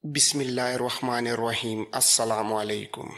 بسم اللہ الرحمن الرحیم۔ السلام علیکم۔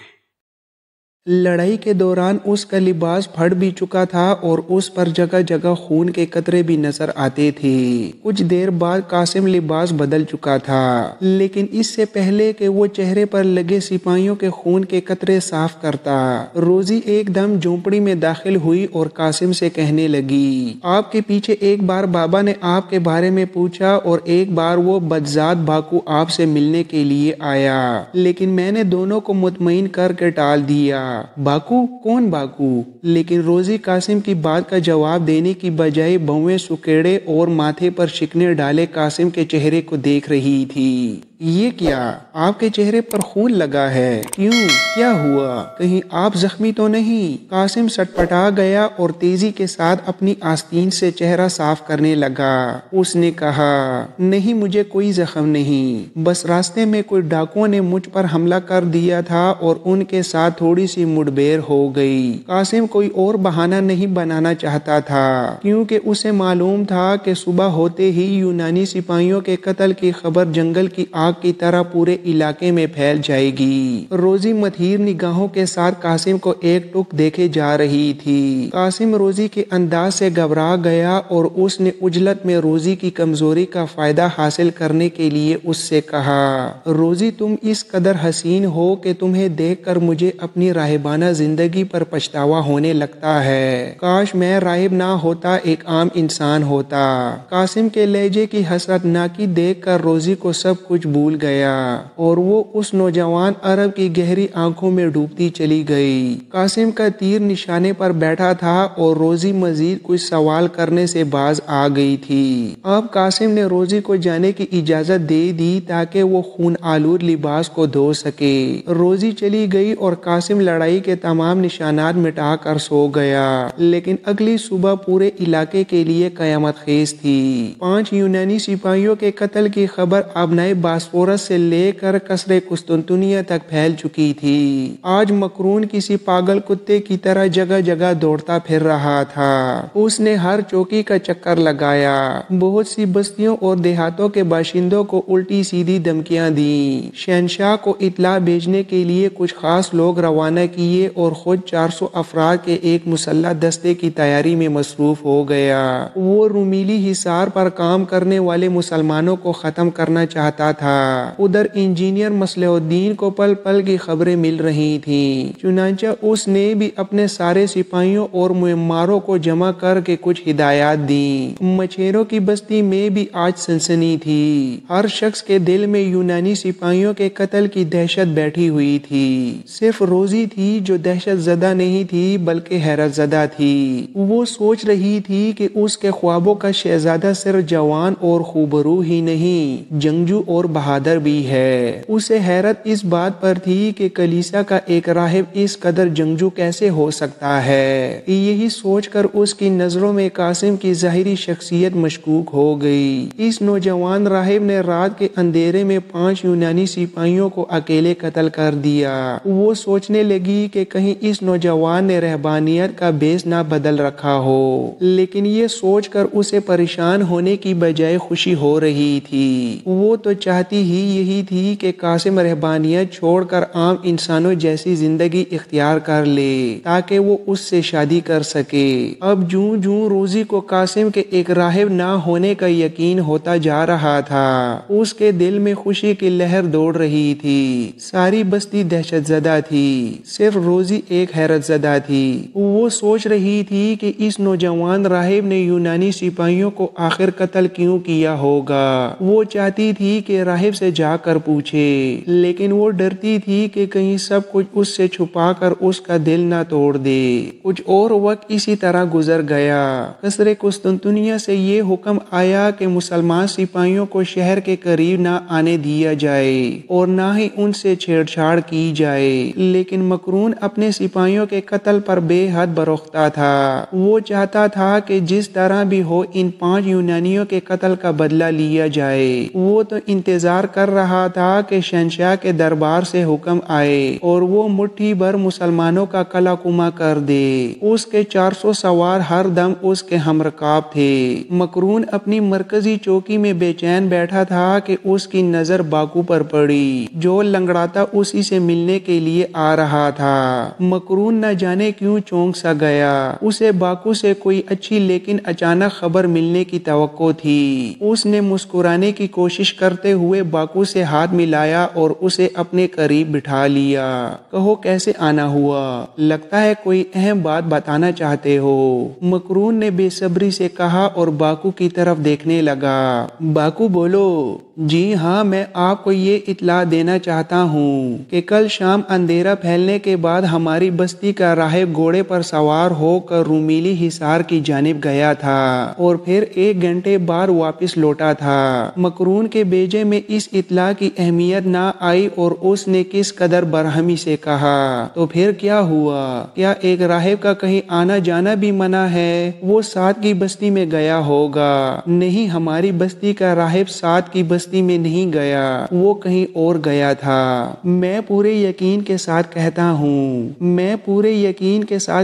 لڑائی کے دوران اس کا لباس پھٹ بھی چکا تھا اور اس پر جگہ جگہ خون کے قطرے بھی نظر آتے تھے۔ کچھ دیر بعد قاسم لباس بدل چکا تھا، لیکن اس سے پہلے کہ وہ چہرے پر لگے سپاہیوں کے خون کے قطرے صاف کرتا، روزی ایک دم جھونپڑی میں داخل ہوئی اور قاسم سے کہنے لگی، آپ کے پیچھے ایک بار بابا نے آپ کے بارے میں پوچھا اور ایک بار وہ بدذات باکو آپ سے ملنے کے لیے آیا، لیکن میں نے دونوں کو مطمئن کر کے ٹال دیا۔ باکو؟ کون باکو؟ لیکن روزی قاسم کی بات کا جواب دینے کی بجائے بھویں سکیڑے اور ماتھے پر شکنیں ڈالے قاسم کے چہرے کو دیکھ رہی تھی۔ یہ کیا؟ آپ کے چہرے پر خون لگا ہے، کیوں؟ کیا ہوا؟ کہیں آپ زخمی تو نہیں؟ قاسم سٹپٹا گیا اور تیزی کے ساتھ اپنی آستین سے چہرہ صاف کرنے لگا۔ اس نے کہا، نہیں، مجھے کوئی زخم نہیں، بس راستے میں کوئی ڈاکوؤں نے مجھ پر حملہ کر دیا تھا اور ان کے ساتھ تھوڑی سی مڈبیر ہو گئی۔ قاسم کوئی اور بہانہ نہیں بنانا چاہتا تھا، کیونکہ اسے معلوم تھا کہ صبح ہوتے ہی یونانی سپاہیوں کے قتل کی خبر جنگل کی آگ کی طرح پورے علاقے میں پھیل جائے گی۔ روزی مثیر نگاہوں کے ساتھ قاسم کو ایک ٹک دیکھے جا رہی تھی۔ قاسم روزی کے انداز سے گھبرا گیا اور اس نے عجلت میں روزی کی کمزوری کا فائدہ حاصل کرنے کے لیے اس سے کہا، روزی، تم اس قدر حسین ہو کہ تمہیں دیکھ کر مجھے اپنی راہبانہ زندگی پر پچھتاوا ہونے لگتا ہے۔ کاش میں راہب نہ ہوتا، ایک عام انسان ہوتا۔ قاسم کے لہجے کی حسرتناکی دیکھ کر روزی کو سب کچھ بھول گیا اور وہ اس نوجوان عرب کی گہری آنکھوں میں ڈوبتی چلی گئی۔ قاسم کا تیر نشانے پر بیٹھا تھا اور روزی مزید کچھ سوال کرنے سے باز آ گئی تھی۔ اب قاسم نے روزی کو جانے کی اجازت دے دی تاکہ وہ خون آلود لباس کو دھو سکے۔ روزی چلی گئی اور قاسم لڑائی کے تمام نشانات مٹا کر سو گیا، لیکن اگلی صبح پورے علاقے کے لیے قیامت خیز تھی۔ 5 یونانی سپاہیوں کے قتل کی خبر ابنائے باسفورس سے لے کر قصر قسطنطنیہ تک پھیل چکی تھی۔ آج مقرون کسی پاگل کتے کی طرح جگہ جگہ دوڑتا پھر رہا تھا۔ اس نے ہر چوکی کا چکر لگایا، بہت سی بستیوں اور دیہاتوں کے باشندوں کو الٹی سیدھی دھمکیاں دیں، شہنشاہ کو اطلاع بھیجنے کے لیے کچھ خاص لوگ روانہ کیے اور خود 400 افراد کے ایک مسلح دستے کی تیاری میں مصروف ہو گیا۔ وہ رومیلی حصار پر کام کرنے والے مسلمانوں کو ختم کرنا چاہتا تھا۔ ادھر انجینئر مصلح الدین کو پل پل کی خبریں مل رہی تھیں، چنانچہ اس نے بھی اپنے سارے سپاہیوں اور معماروں کو جمع کر کے کچھ ہدایات دیں۔ مچھیروں کی بستی میں بھی آج سنسنی تھی۔ ہر شخص کے دل میں یونانی سپاہیوں کے قتل کی دہشت بیٹھی ہوئی تھی۔ صرف روزی تھی جو دہشت زدہ نہیں تھی بلکہ حیرت زدہ تھی۔ وہ سوچ رہی تھی کہ اس کے خوابوں کا شہزادہ صرف جوان اور خوبرو ہی نہیں، جنگجو اور بہادر بھی ہے۔ اسے حیرت اس بات پر تھی کہ کلیسا کا ایک راہب اس قدر جنگجو کیسے ہو سکتا ہے۔ یہی سوچ کر اس کی نظروں میں قاسم کی ظاہری شخصیت مشکوک ہو گئی۔ اس نوجوان راہب نے رات کے اندھیرے میں 5 یونانی سپاہیوں کو اکیلے قتل کر دیا۔ وہ سوچنے لگی کہ کہیں اس نوجوان نے رہبانیت کا بیس نہ بدل رکھا ہو، لیکن یہ سوچ کر اسے پریشان ہونے کی بجائے خوشی ہو رہی تھی۔ وہ تو چاہتی ہی یہی تھی کہ قاسم رہبانیت چھوڑ کر عام انسانوں جیسی زندگی اختیار کر لے تاکہ وہ اس سے شادی کر سکے۔ اب جوں جوں روزی کو قاسم کے ایک راہب نہ ہونے کا یقین ہوتا جا رہا تھا، اس کے دل میں خوشی کی لہر دوڑ رہی تھی۔ ساری بستی دہشت زدہ تھی، صرف روزی ایک حیرت زدہ تھی۔ وہ سوچ رہی تھی کہ اس نوجوان راہب نے یونانی سپاہیوں کو آخر قتل کیوں کیا ہوگا۔ وہ چاہتی تھی کہ راہب سے جا کر پوچھے، لیکن وہ ڈرتی تھی کہ کہیں سب کچھ اس سے چھپا کر اس کا دل نہ توڑ دے۔ کچھ اور وقت اسی طرح گزر گیا۔ قصر قسطنطنیہ سے یہ حکم آیا کہ مسلمان سپاہیوں کو شہر کے قریب نہ آنے دیا جائے اور نہ ہی ان سے چھیڑ چھاڑ کی جائے، لیکن مقرون اپنے سپاہیوں کے قتل پر بے حد بروختہ تھا۔ وہ چاہتا تھا کہ جس طرح بھی ہو ان 5 یونانیوں کے قتل کا بدلہ لیا جائے۔ وہ تو انتظار انتظار کر رہا تھا کہ شہنشاہ کے دربار سے حکم آئے اور وہ مٹھی بھر مسلمانوں کا قلع کما کر دے۔ اس کے 400 سوار ہر دم اس کے ہمرکاب تھے۔ مکرون اپنی مرکزی چوکی میں بے چین بیٹھا تھا کہ اس کی نظر باکو پر پڑی جو لنگڑاتا اسی سے ملنے کے لیے آ رہا تھا۔ مکرون نہ جانے کیوں چونک سا گیا۔ اسے باکو سے کوئی اچھی لیکن اچانک خبر ملنے کی توقع تھی۔ اس نے مسکرانے کی کوشش کرتے ہوئے باکو سے ہاتھ ملایا اور اسے اپنے قریب بٹھا لیا۔ کہو کیسے آنا ہوا؟ لگتا ہے کوئی اہم بات بتانا چاہتے ہو؟ مکرون نے بے صبری سے کہا اور باکو کی طرف دیکھنے لگا۔ باکو بولو۔ جی ہاں، میں آپ کو یہ اطلاع دینا چاہتا ہوں کہ کل شام اندھیرا پھیلنے کے بعد ہماری بستی کا راہب گھوڑے پر سوار ہو کر رومیلی حصار کی جانب گیا تھا اور پھر 1 گھنٹے بعد واپس لوٹا تھا۔ مکرون کے بیجے میں اس اطلاع کی اہمیت نہ آئی اور اس نے کس قدر برہمی سے کہا، تو پھر کیا ہوا؟ کیا ایک راہب کا کہیں آنا جانا بھی منع ہے؟ وہ سات کی بستی میں گیا ہوگا۔ نہیں، ہماری بستی کا راہب سات کی بستی میں نہیں گیا، وہ کہیں اور گیا تھا۔ میں پورے یقین کے ساتھ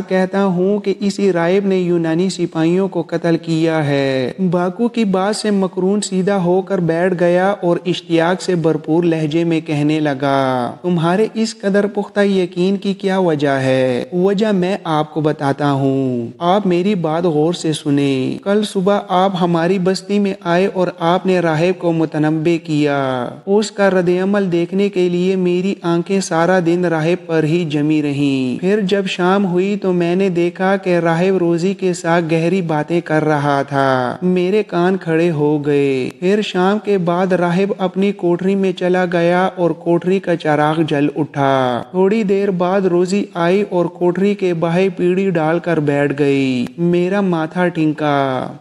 کہتا ہوں کہ اسی راہب نے یونانی سپاہیوں کو قتل کیا ہے۔ باکو کی بات سے مکرون سیدھا ہو کر بیٹھ گیا اور اشتیاق سے بھرپور لہجے میں کہنے لگا، تمہارے اس قدر پختہ یقین کی کیا وجہ ہے؟ وجہ میں آپ کو بتاتا ہوں، آپ میری بات غور سے سنیں۔ کل صبح آپ ہماری بستی میں آئے اور آپ نے راہب کو متنبہ کیا۔ اس کا رد عمل دیکھنے کے لیے میری آنکھیں سارا دن راہب پر ہی جمی رہیں۔ پھر جب شام ہوئی تو میں نے دیکھا کہ راہب روزی کے ساتھ گہری باتیں کر رہا تھا۔ میرے کان کھڑے ہو گئے۔ پھر شام کے بعد راہب اپنی کوٹری میں چلا گیا اور کوٹری کا چراغ جل اٹھا۔ تھوڑی دیر بعد روزی آئی اور کوٹری کے باہر پیڑھی ڈال کر بیٹھ گئی۔ میرا ماتھا ٹھنکا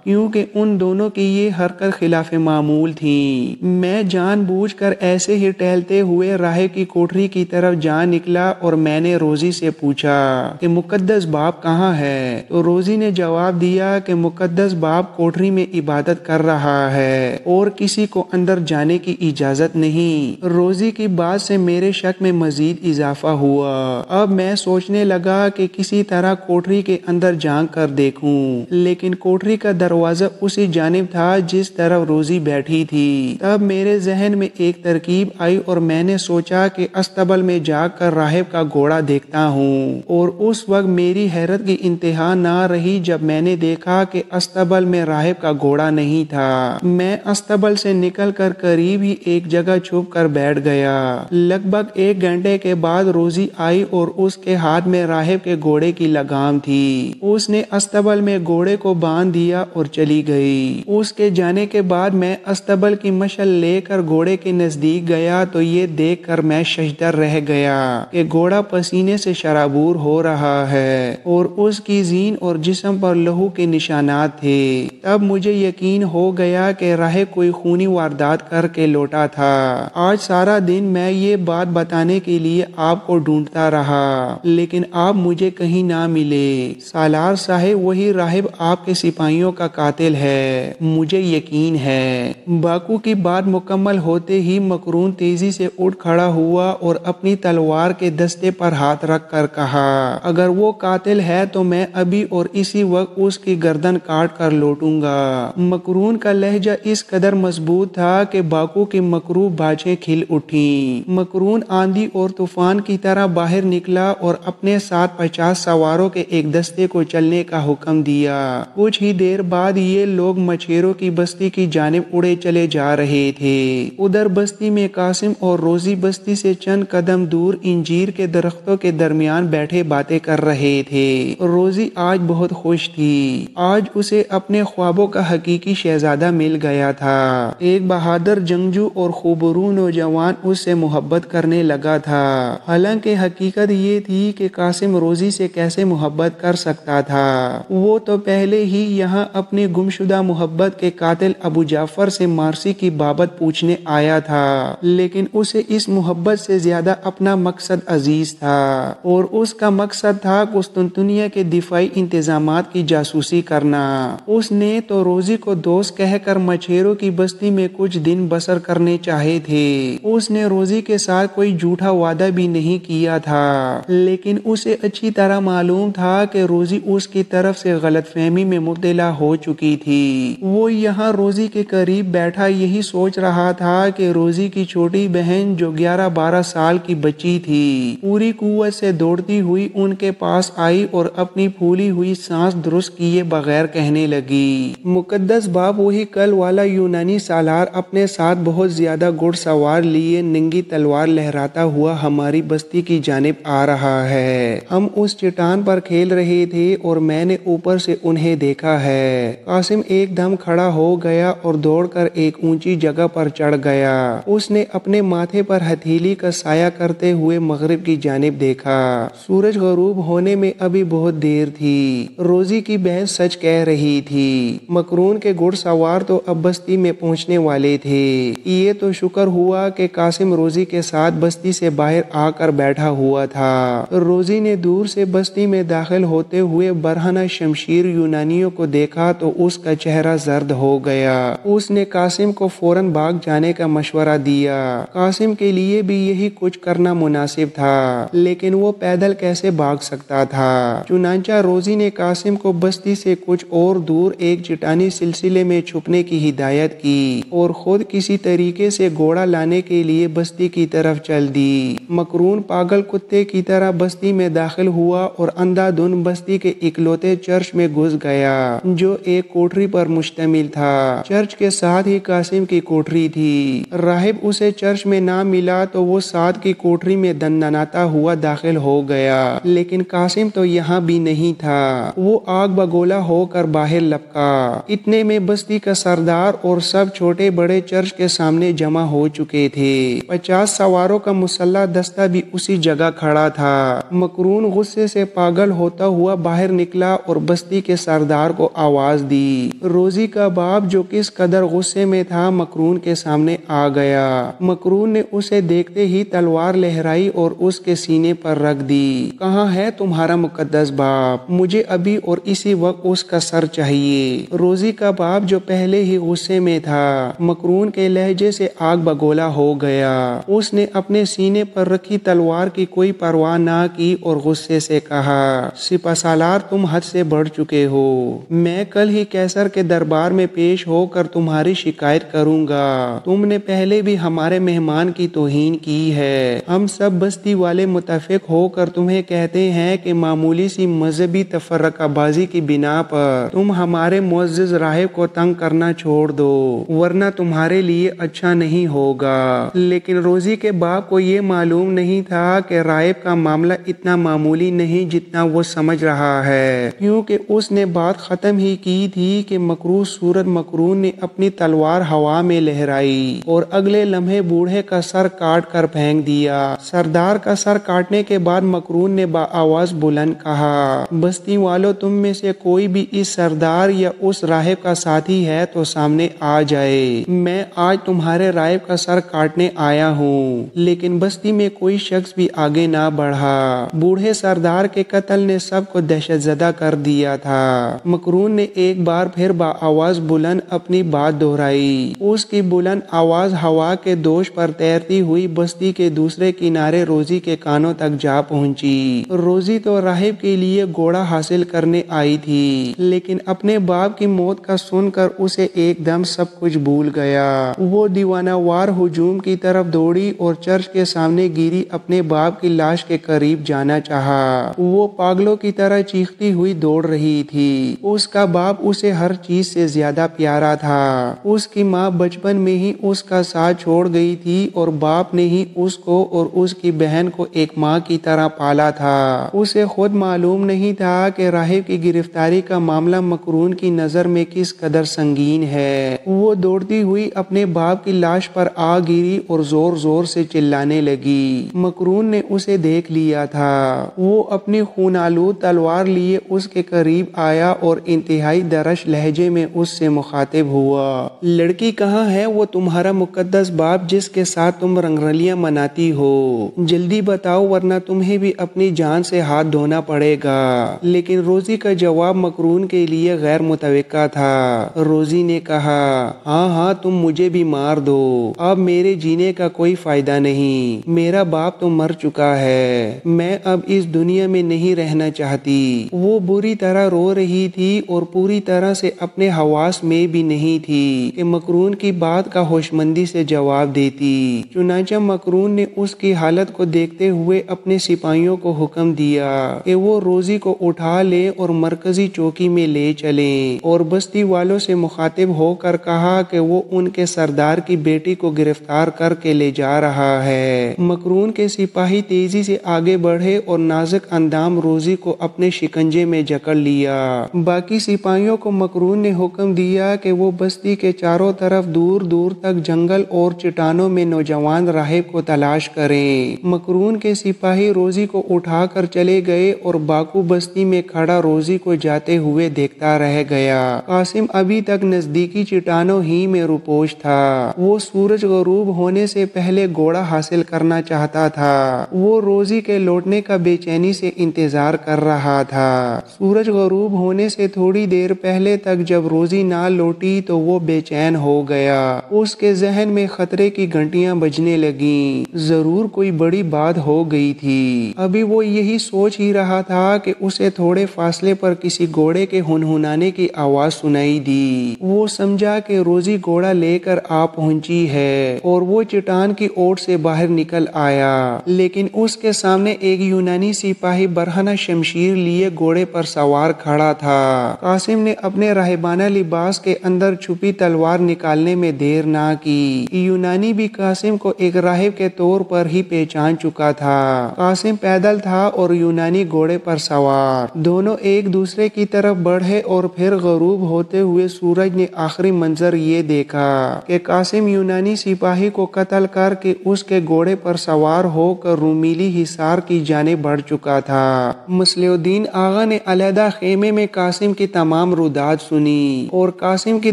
کیونکہ ان دونوں کی یہ حرکت خلاف معمول تھی۔ میں جان بوجھ کر ایسے ہی ٹہلتے ہوئے راہب کی کوٹری کی طرف جا نکلا اور میں نے روزی سے پوچھا کہ مقدس باپ کہاں ہے؟ تو روزی نے جواب دیا کہ مقدس باپ کوٹری میں عبادت کر رہا ہے اور کسی کو اندر جانے کی اجازت نہیں۔ روزی کی بات سے میرے شک میں مزید اضافہ ہوا۔ اب میں سوچنے لگا کہ کسی طرح کوٹری کے اندر جھانک کر دیکھوں، لیکن کوٹری کا دروازہ اسی جانب تھا جس طرف روزی بیٹھی تھی۔ تب میرے ذہن میں ایک ترکیب آئی اور میں نے سوچا کہ استبل میں جا کر راہب کا گھوڑا دیکھتا ہوں، اور اس وقت میری حیرت کی انتہا نہ رہی جب میں نے دیکھا کہ استبل میں راہب کا گھوڑا نہیں تھا۔ میں استبل سے نکل کر قریب ہی ایک جگہ چھپ کر بیٹھ گیا۔ لگ بھگ 1 گھنٹے کے بعد روزی آئی اور اس کے ہاتھ میں راہب کے گھوڑے کی لگام تھی۔ اس نے استبل میں گھوڑے کو باندھ دیا اور چلی گئی۔ اس کے جانے کے بعد میں استبل کی مشل لے کر گھوڑے کے نزدیک گیا تو یہ دیکھ کر میں ششدر رہ گیا کہ گھوڑا پسینے سے شرابور ہو رہا ہے اور اس کی زین اور جسم پر لہو کے نشانات تھے۔ تب مجھے یقین ہو گیا کہ راہب کوئی خونی واردات کر کے لوٹا تھا۔ آج سارا دن میں یہ بات بتانے کے لیے آپ کو ڈھونڈتا رہا، لیکن آپ مجھے کہیں نہ ملے۔ سالار صاحب، وہی راہب آپ کے سپاہیوں کا قاتل ہے، مجھے یقین ہے۔ باکو کی بات مکمل ہوتے ہی مکرون تیزی سے اٹھ کھڑا ہوا اور اپنی تلوار کے دستے پر ہاتھ رکھ کر کہا، اگر وہ قاتل ہے تو میں ابھی اور اسی وقت اس کی گردن کاٹ کر لوٹوں گا۔ مکرون کا لہجہ اس قدر مضبوط تھا کہ باکو کی مکروہ بھاجیں کھل اٹھیں۔ مکرون آندھی اور طوفان کی طرح باہر نکلا اور اپنے ساتھ 50 سواروں کے ایک دستے کو چلنے کا حکم دیا۔ کچھ ہی دیر بعد یہ لوگ مچھیروں کی بستی کی جانب اڑے چلے جا رہے تھے۔ ادھر بستی میں قاسم اور روزی بستی سے چند قدم دور انجیر کے درختوں کے درمیان بیٹھے باتیں کر رہے تھے۔ روزی آج بہت خوش تھی۔ آج اسے اپنے خوابوں کا حقیقی شہزادہ مل گیا تھا۔ ایک بہادر جنگجو اور خوبرو نوجوان اس سے محبت کرنے لگا تھا۔ حالانکہ حقیقت یہ تھی کہ قاسم روزی سے کیسے محبت کر سکتا تھا؟ وہ تو پہلے ہی یہاں اپنی گمشدہ محبت کے قاتل ابو جعفر سے مارسی کی بابت پوچھنے آیا تھا، لیکن اسے اس محبت سے زیادہ اپنا مقصد عزیز تھا، اور اس کا مقصد تھا قسطنطنیہ کے دفاعی انتظامات کی جاسوسی کرنا۔ اس نے تو روزی کو دوست کہہ کر مچھیروں کی بستی میں کچھ دن بسر بسر کرنے چاہے تھے۔ اس نے روزی کے ساتھ کوئی جھوٹا وعدہ بھی نہیں کیا تھا، لیکن اسے اچھی طرح معلوم تھا کہ روزی اس کی طرف سے غلط فہمی میں مبتلا ہو چکی تھی۔ وہ یہاں روزی کے قریب بیٹھا یہی سوچ رہا تھا کہ روزی کی چھوٹی بہن جو 11-12 سال کی بچی تھی پوری قوت سے دوڑتی ہوئی ان کے پاس آئی اور اپنی پھولی ہوئی سانس درست کیے بغیر کہنے لگی، مقدس باپ وہی کل والا یونانی سالار اپنے ساتھ بہت زیادہ گھڑ سوار لیے ننگی تلوار لہراتا ہوا ہماری بستی کی جانب آ رہا ہے۔ ہم اس چٹان پر کھیل رہے تھے اور میں نے اوپر سے انہیں دیکھا ہے۔ قاسم ایک دم کھڑا ہو گیا اور دوڑ کر ایک اونچی جگہ پر چڑھ گیا۔ اس نے اپنے ماتھے پر ہتھیلی کا سایہ کرتے ہوئے مغرب کی جانب دیکھا۔ سورج غروب ہونے میں ابھی بہت دیر تھی۔ روزی کی بہن سچ کہہ رہی تھی، مکرون کے گھڑ سوار تو اب بستی میں پہنچنے والے تھے۔ یہ تو شکر ہوا کہ قاسم روزی کے ساتھ بستی سے باہر آ کر بیٹھا ہوا تھا۔ روزی نے دور سے بستی میں داخل ہوتے ہوئے برہنہ شمشیر یونانیوں کو دیکھا تو اس کا چہرہ زرد ہو گیا۔ اس نے قاسم کو فوراً بھاگ جانے کا مشورہ دیا۔ قاسم کے لیے بھی یہی کچھ کرنا مناسب تھا، لیکن وہ پیدل کیسے بھاگ سکتا تھا؟ چنانچہ روزی نے قاسم کو بستی سے کچھ اور دور ایک چٹانی سلسلے میں چھپنے کی ہدایت کی اور خود کسی طریقے سے گھوڑا لانے کے لیے بستی کی طرف چل دی۔ مکرون پاگل کتے کی طرح بستی میں داخل ہوا اور اندھا دھند بستی کے اکلوتے چرچ میں گھس گیا جو ایک کوٹری پر مشتمل تھا۔ چرچ کے ساتھ ہی قاسم کی کوٹری تھی۔ راہب اسے چرچ میں نہ ملا تو وہ ساتھ کی کوٹری میں دندناتا ہوا داخل ہو گیا، لیکن قاسم تو یہاں بھی نہیں تھا۔ وہ آگ بگولا ہو کر باہر لپکا۔ اتنے میں بستی کا سردار اور سب چھوٹے بڑے چرچ کے سامنے جمع ہو چکے تھے۔ 50 سواروں کا مسلح دستہ بھی اسی جگہ کھڑا تھا۔ مکرون غصے سے پاگل ہوتا ہوا باہر نکلا اور بستی کے سردار کو آواز دی۔ روزی کا باپ جو کس قدر غصے میں تھا مکرون کے سامنے آ گیا۔ مکرون نے اسے دیکھتے ہی تلوار لہرائی اور اس کے سینے پر رکھ دی۔ کہاں ہے تمہارا مقدس باپ؟ مجھے ابھی اور اسی وقت اس کا سر چاہیے۔ روزی کا باپ جو پہلے ہی غصے میں تھا مکرون کے لہجے سے آگ بگولا ہو گیا۔ اس نے اپنے سینے پر رکھی تلوار کی کوئی پرواہ نہ کی اور غصے سے کہا، سپہ سالار تم حد سے بڑھ چکے ہو۔ میں کل ہی قیصر کے دربار میں پیش ہو کر تمہاری شکایت کروں گا۔ تم نے پہلے بھی ہمارے مہمان کی توہین کی ہے۔ ہم سب بستی والے متفق ہو کر تمہیں کہتے ہیں کہ معمولی سی مذہبی تفرقہ بازی کی بنا پر تم ہمارے معزز راہب کو تنگ کرنا چھوڑ دو، ورنہ تمہارے لیے اچھا نہیں ہوگا۔ لیکن روزی کے باپ کو یہ معلوم نہیں تھا کہ راہب کا معاملہ اتنا معمولی نہیں جتنا وہ سمجھ رہا ہے، کیونکہ اس نے بات ختم ہی کی تھی کہ مکروہ صورت مکرون نے اپنی تلوار ہوا میں لہرائی اور اگلے لمحے بوڑھے کا سر کاٹ کر پھینک دیا۔ سردار کا سر کاٹنے کے بعد مکرون نے بآواز بلند کہا، بستی والوں تم میں سے کوئی بھی اس سردار یا اس راہب کا ساتھی ہے تو سامنے آ جائے۔ میں آج تمہارے راہب کا سر کاٹنے آیا ہوں، لیکن بستی میں کوئی شخص بھی آگے نہ بڑھا۔ بوڑھے سردار کے قتل نے سب کو دہشت زدہ کر دیا تھا۔ مکرون نے ایک بار پھر بآواز بلند اپنی بات دہرائی۔ اس کی بلند آواز ہوا کے دوش پر تیرتی ہوئی بستی کے دوسرے کنارے روزی کے کانوں تک جا پہنچی۔ روزی تو راہب کے لیے گھوڑا حاصل کرنے آئی تھی، لیکن اپنے باپ کی موت کا سن کر اسے ایک دم سب کچھ بھول گیا۔ وہ دیوانہ وار ہجوم کی طرف دوڑی اور چرچ کے سامنے گری اپنے باپ کی لاش کے قریب جانا چاہا۔ وہ پاگلوں کی طرح چیختی ہوئی دوڑ رہی تھی۔ اس کا باپ اسے ہر چیز سے زیادہ پیارا تھا۔ اس کی ماں بچپن میں ہی اس کا ساتھ چھوڑ گئی تھی اور باپ نے ہی اس کو اور اس کی بہن کو ایک ماں کی طرح پالا تھا۔ اسے خود معلوم نہیں تھا کہ راہب کی گرفتاری کا معاملہ مکرون کی نظر میں کس قدر سنگین ہے۔ وہ دوڑتی ہوئی اپنے باپ کی لاش پر آ گری اور زور زور سے چلانے لگی۔ مکرون نے اسے دیکھ لیا تھا۔ وہ اپنی خون آلود تلوار لیے اس کے قریب آیا اور انتہائی درش لہجے میں اس سے مخاطب ہوا، لڑکی کہاں ہے وہ تمہارا مقدس باپ جس کے ساتھ تم رنگرلیاں مناتی ہو؟ جلدی بتاؤ ورنہ تمہیں بھی اپنی جان سے ہاتھ دھونا پڑے گا۔ لیکن روزی کا جواب مکرون کے لیے غیر متوقع تھا۔ روزی نے کہا، ہاں ہاں تم مجھے بھی بھی مار دو، اب میرے جینے کا کوئی فائدہ نہیں، میرا باپ تو مر چکا ہے، میں اب اس دنیا میں نہیں رہنا چاہتی۔ وہ بری طرح رو رہی تھی اور پوری طرح سے اپنے حواس میں بھی نہیں تھی کہ مکرون کی بات کا ہوشمندی سے جواب دیتی۔ چنانچہ مکرون نے اس کی حالت کو دیکھتے ہوئے اپنے سپاہیوں کو حکم دیا کہ وہ روزی کو اٹھا لے اور مرکزی چوکی میں لے چلیں، اور بستی والوں سے مخاطب ہو کر کہا کہ وہ ان کے سردار کی بیٹی کو گرفتار کر کے لے جا رہا ہے۔ مکرون کے سپاہی تیزی سے آگے بڑھے اور نازک اندام روزی کو اپنے شکنجے میں جکڑ لیا۔ باقی سپاہیوں کو مکرون نے حکم دیا کہ وہ بستی کے چاروں طرف دور دور تک جنگل اور چٹانوں میں نوجوان راہب کو تلاش کریں۔ مکرون کے سپاہی روزی کو اٹھا کر چلے گئے اور باکو بستی میں کھڑا روزی کو جاتے ہوئے دیکھتا رہ گیا۔ قاسم ابھی تک نزدیکی چٹانوں ہی میں روپوش تھا۔ وہ سورج غروب ہونے سے پہلے گھوڑا حاصل کرنا چاہتا تھا۔ وہ روزی کے لوٹنے کا بے چینی سے انتظار کر رہا تھا۔ سورج غروب ہونے سے تھوڑی دیر پہلے تک جب روزی نہ لوٹی تو وہ بے چین ہو گیا۔ اس کے ذہن میں خطرے کی گھنٹیاں بجنے لگیں، ضرور کوئی بڑی بات ہو گئی تھی۔ ابھی وہ یہی سوچ ہی رہا تھا کہ اسے تھوڑے فاصلے پر کسی گھوڑے کے ہنہنانے کی آواز سنائی دی۔ وہ سمجھا کہ روزی گھوڑا لے کر آ پہنچی ہے اور وہ چٹان کی اوٹ سے باہر نکل آیا، لیکن اس کے سامنے ایک یونانی سپاہی برہنہ شمشیر لیے گھوڑے پر سوار کھڑا تھا۔ قاسم نے اپنے راہبانہ لباس کے اندر چھپی تلوار نکالنے میں دیر نہ کی۔ یونانی بھی قاسم کو ایک راہب کے طور پر ہی پہچان چکا تھا۔ قاسم پیدل تھا اور یونانی گھوڑے پر سوار۔ دونوں ایک دوسرے کی طرف بڑھے اور پھر غروب ہوتے ہوئے سورج نے آخری منظر یہ دیکھا کہ قاسم یونانی سپاہی کو قتل کر کے اس کے گھوڑے پر سوار ہو کر رومیلی حصار کی جانب بڑھ چکا تھا۔ مصلح الدین آغا نے علیحدہ خیمے میں قاسم کی تمام رودات سنی اور قاسم کی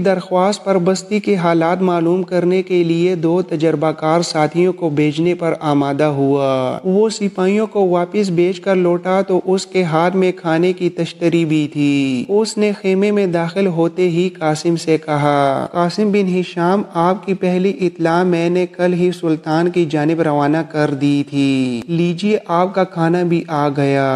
درخواست پر بستی کے حالات معلوم کرنے کے لیے 2 تجربہ کار ساتھیوں کو بھیجنے پر آمادہ ہوا۔ وہ سپاہیوں کو واپس بھیج کر لوٹا تو اس کے ہاتھ میں کھانے کی تشتری بھی تھی۔ اس نے خیمے میں داخل ہوتے ہی قاسم سے کہا، قاسم بن ہشام، آپ کی پہلی اطلاع میں نے کل ہی سلطان کی جانب روانہ کر دی تھی، لیجیے آپ کا کھانا بھی آ گیا۔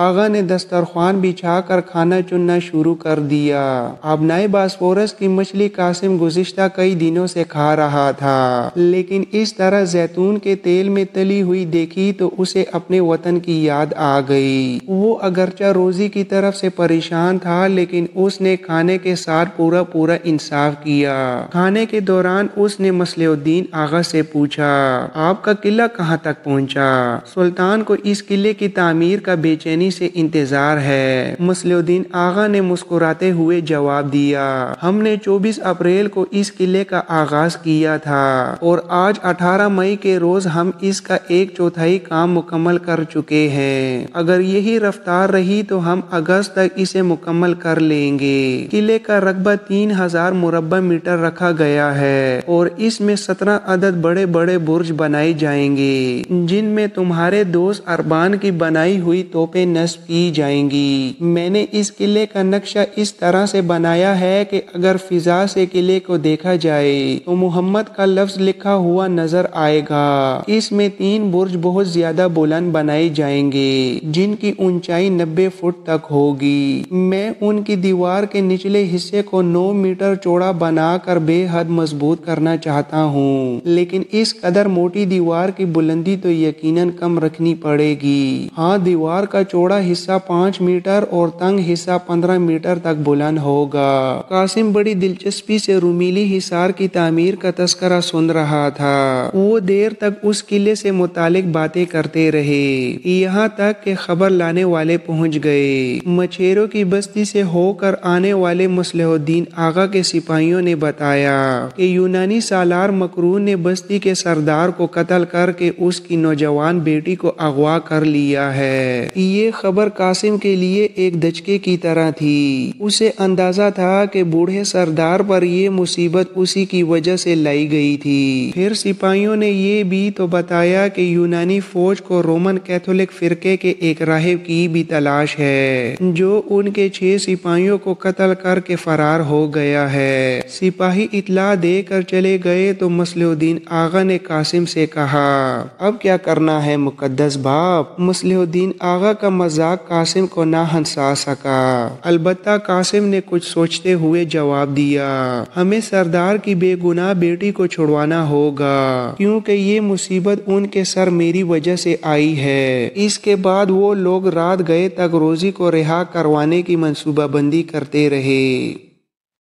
آغا نے دسترخوان بچھا کر کھانا چننا شروع کر دیا۔ آبنائے باسفورس کی مچھلی قاسم گزشتہ کئی دنوں سے کھا رہا تھا، لیکن اس طرح زیتون کے تیل میں تلی ہوئی دیکھی تو اسے اپنے وطن کی یاد آ گئی۔ وہ اگرچہ روزی کی طرف سے پریشان تھا، لیکن اس نے کھانے کے ساتھ پورا انصاف کیا۔ کھانے کے دوران اس نے مصلح الدین آغا سے پوچھا، آپ کا قلعہ کہاں تک پہنچا؟ سلطان کو اس قلعے کی تعمیر کا بے چینی سے انتظار ہے۔ مصلح الدین آغا نے مسکراتے ہوئے جواب دیا، ہم نے 24 اپریل کو اس قلعے کا آغاز کیا تھا اور آج 18 مئی کے روز ہم اس کا 1/4 کام مکمل کر چکے ہیں۔ اگر یہی رفتار رہی تو ہم اگست تک اسے مکمل کر لیں گے۔ قلعے کا رقبہ 3000 مربع میٹر رکھا گیا ہے اور اس میں 17 عدد بڑے بڑے برج بنائے جائیں گے، جن میں تمہارے دوست اربان کی بنائی ہوئی توپیں نصب کی جائیں گی۔ میں نے اس قلعے کا نقشہ اس طرح سے بنایا ہے کہ اگر فضا سے قلعے کو دیکھا جائے تو محمد کا لفظ لکھا ہوا نظر آئے گا۔ اس میں 3 برج بہت زیادہ بلند بنائے جائیں گے، جن کی اونچائی 90 فٹ تک ہوگی۔ میں ان کی دیوار کے نچلے حصے کو 9 میٹر چوڑا بنا کر بے حد مضبوط کرنا چاہتا ہوں، لیکن اس قدر موٹی دیوار کی بلندی تو یقیناً کم رکھنی پڑے گی۔ ہاں، دیوار کا چوڑا حصہ 5 میٹر اور تنگ حصہ 15 میٹر تک بلند ہوگا۔ قاسم بڑی دلچسپی سے رومیلی حصار کی تعمیر کا تذکرہ سن رہا تھا۔ وہ دیر تک اس قلعے سے متعلق باتیں کرتے رہے، یہاں تک کہ خبر لانے والے پہنچ گئے۔ مچھیروں کی بستی سے ہو کر آنے والے مصلح الدین آغا کے سپاہیوں نے بتایا کہ یونانی سالار مکرون نے بستی کے سردار کو قتل کر کے اس کی نوجوان بیٹی کو اغوا کر لیا ہے۔ یہ خبر قاسم کے لیے ایک دھچکے کی طرح تھی۔ اسے اندازہ تھا کہ بوڑھے سردار پر یہ مصیبت اسی کی وجہ سے لائی گئی تھی۔ پھر سپاہیوں نے یہ بھی تو بتایا کہ یونانی فوج کو رومن کیتھولک فرقے کے ایک راہب کی بھی تلاش ہے، جو ان کے 6 سپاہیوں کو قتل کر کے فرار ہو گیا ہے۔ سپاہی اطلاع دے کر چلے گئے تو مصلح الدین آغا نے قاسم سے کہا، اب کیا کرنا ہے مقدس باپ؟ مصلح الدین آغا کا مذاق قاسم کو نہ ہنسا سکا، البتہ قاسم نے کچھ سوچتے ہوئے جواب دیا، ہمیں سردار کی بے گناہ بیٹی کو چھڑوانا ہوگا، کیونکہ یہ مصیبت ان کے سر میری وجہ سے آئی ہے۔ اس کے بعد وہ لوگ رات گئے تک روزی کو رہا کروانے کی منصوبہ بندی کرتے رہے۔